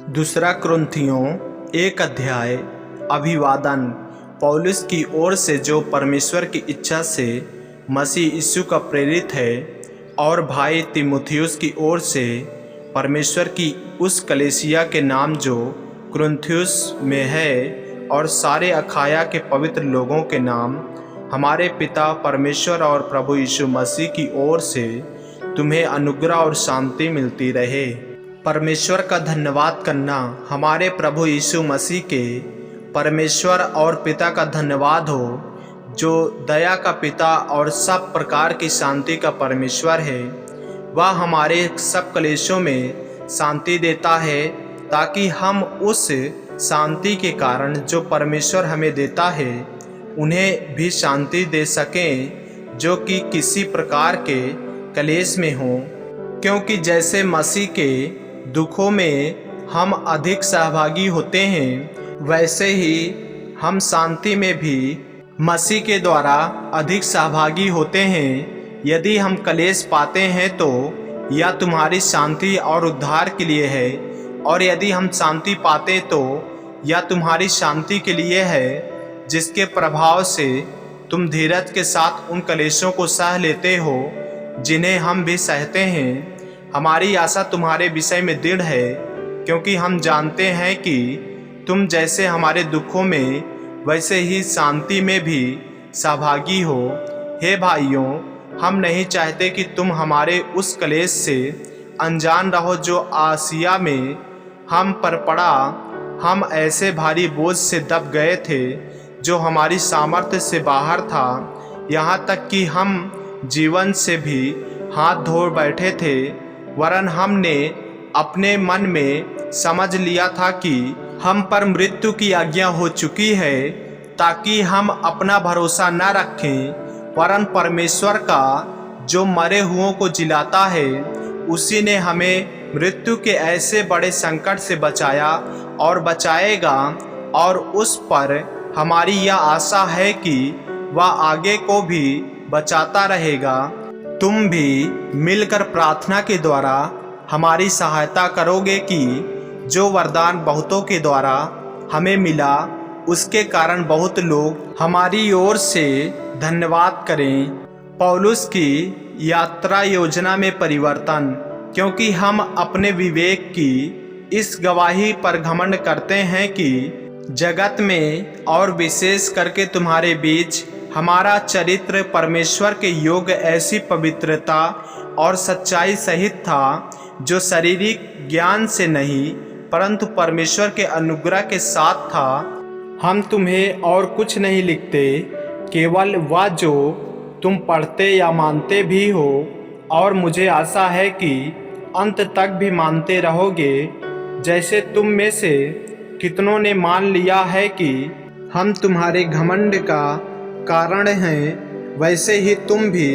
दूसरा कुरिन्थियों 1 अध्याय। अभिवादन पौलुस की ओर से, जो परमेश्वर की इच्छा से मसीह यीशु का प्रेरित है, और भाई तीमुथियुस की ओर से परमेश्वर की उस कलीसिया के नाम जो कुरिन्थुस में है, और सारे अखाया के पवित्र लोगों के नाम, हमारे पिता परमेश्वर और प्रभु यीशु मसीह की ओर से तुम्हें अनुग्रह और शांति मिलती रहे। परमेश्वर का धन्यवाद करना। हमारे प्रभु यीशु मसीह के परमेश्वर और पिता का धन्यवाद हो, जो दया का पिता और सब प्रकार की शांति का परमेश्वर है। वह हमारे सब कलेशों में शांति देता है, ताकि हम उस शांति के कारण जो परमेश्वर हमें देता है, उन्हें भी शांति दे सकें जो कि किसी प्रकार के कलेश में हों। क्योंकि जैसे मसीह के दुखों में हम अधिक सहभागी होते हैं, वैसे ही हम शांति में भी मसीह के द्वारा अधिक सहभागी होते हैं। यदि हम कलेश पाते हैं तो यह तुम्हारी शांति और उद्धार के लिए है, और यदि हम शांति पाते तो यह तुम्हारी शांति के लिए है, जिसके प्रभाव से तुम धीरज के साथ उन कलेशों को सह लेते हो जिन्हें हम भी सहते हैं। हमारी आशा तुम्हारे विषय में दृढ़ है, क्योंकि हम जानते हैं कि तुम जैसे हमारे दुखों में वैसे ही शांति में भी सहभागी हो। हे भाइयों, हम नहीं चाहते कि तुम हमारे उस कलेश से अनजान रहो जो आसिया में हम पर पड़ा। हम ऐसे भारी बोझ से दब गए थे जो हमारी सामर्थ्य से बाहर था, यहाँ तक कि हम जीवन से भी हाथ धो बैठे थे। वरन हमने अपने मन में समझ लिया था कि हम पर मृत्यु की आज्ञा हो चुकी है, ताकि हम अपना भरोसा न रखें, वरन परमेश्वर का जो मरे हुओं को जिलाता है, उसी ने हमें मृत्यु के ऐसे बड़े संकट से बचाया और बचाएगा। और उस पर हमारी यह आशा है कि वह आगे को भी बचाता रहेगा। तुम भी मिलकर प्रार्थना के द्वारा हमारी सहायता करोगे कि जो वरदान बहुतों के द्वारा हमें मिला, उसके कारण बहुत लोग हमारी ओर से धन्यवाद करें। पौलुस की यात्रा योजना में परिवर्तन। क्योंकि हम अपने विवेक की इस गवाही पर घमंड करते हैं कि जगत में और विशेष करके तुम्हारे बीच हमारा चरित्र परमेश्वर के योग्य ऐसी पवित्रता और सच्चाई सहित था, जो शारीरिक ज्ञान से नहीं परंतु परमेश्वर के अनुग्रह के साथ था। हम तुम्हें और कुछ नहीं लिखते, केवल वह जो तुम पढ़ते या मानते भी हो, और मुझे आशा है कि अंत तक भी मानते रहोगे, जैसे तुम में से कितनों ने मान लिया है कि हम तुम्हारे घमंड का कारण हैं, वैसे ही तुम भी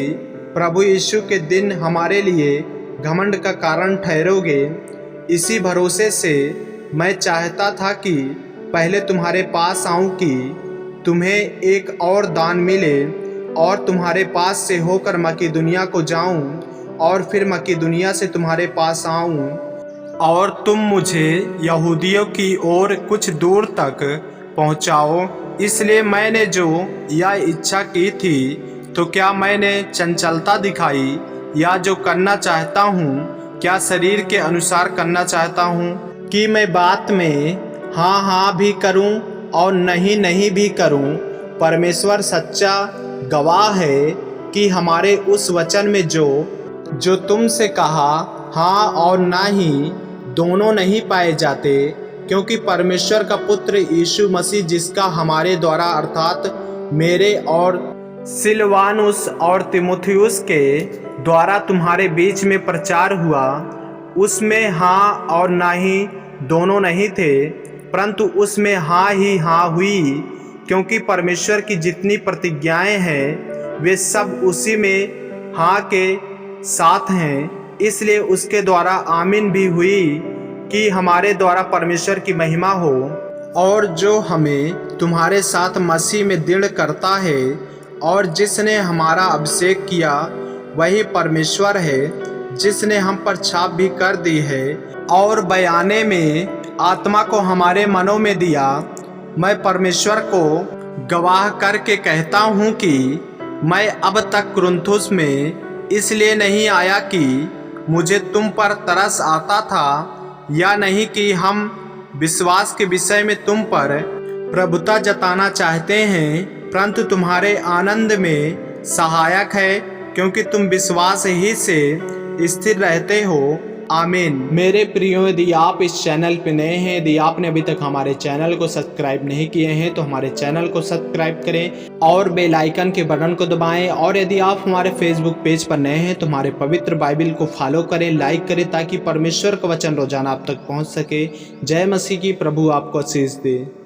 प्रभु यीशु के दिन हमारे लिए घमंड का कारण ठहरोगे। इसी भरोसे से मैं चाहता था कि पहले तुम्हारे पास आऊं कि तुम्हें एक और दान मिले, और तुम्हारे पास से होकर मकीदुनिया को जाऊं, और फिर मकीदुनिया से तुम्हारे पास आऊं, और तुम मुझे यहूदियों की ओर कुछ दूर तक पहुंचाओ। इसलिए मैंने जो यह इच्छा की थी, तो क्या मैंने चंचलता दिखाई, या जो करना चाहता हूँ क्या शरीर के अनुसार करना चाहता हूँ, कि मैं बात में हाँ हाँ भी करूँ और नहीं नहीं भी करूँ? परमेश्वर सच्चा गवाह है कि हमारे उस वचन में जो तुमसे कहा हाँ और ना ही दोनों नहीं पाए जाते। क्योंकि परमेश्वर का पुत्र यीशु मसीह, जिसका हमारे द्वारा अर्थात मेरे और सिलवानुस और तीमुथियुस के द्वारा तुम्हारे बीच में प्रचार हुआ, उसमें हाँ और ना ही दोनों नहीं थे, परंतु उसमें हाँ ही हाँ हुई। क्योंकि परमेश्वर की जितनी प्रतिज्ञाएं हैं, वे सब उसी में हाँ के साथ हैं। इसलिए उसके द्वारा आमीन भी हुई कि हमारे द्वारा परमेश्वर की महिमा हो। और जो हमें तुम्हारे साथ मसीह में दृढ़ करता है, और जिसने हमारा अभिषेक किया, वही परमेश्वर है, जिसने हम पर छाप भी कर दी है, और बयाने में आत्मा को हमारे मनों में दिया। मैं परमेश्वर को गवाह करके कहता हूँ कि मैं अब तक कुरिन्थुस में इसलिए नहीं आया कि मुझे तुम पर तरस आता था या नहीं कि हम विश्वास के विषय में तुम पर प्रभुता जताना चाहते हैं, परंतु तुम्हारे आनंद में सहायक है, क्योंकि तुम विश्वास ही से स्थिर रहते हो। आमीन। मेरे प्रियो, यदि आप इस चैनल पे नए हैं, यदि आपने अभी तक हमारे चैनल को सब्सक्राइब नहीं किए हैं तो हमारे चैनल को सब्सक्राइब करें और बेल आइकन के बटन को दबाएं। और यदि आप हमारे फेसबुक पेज पर नए हैं तो हमारे पवित्र बाइबल को फॉलो करें, लाइक करें, ताकि परमेश्वर का वचन रोजाना आप तक पहुंच सके। जय मसीह की। प्रभु आपको आशीष दे।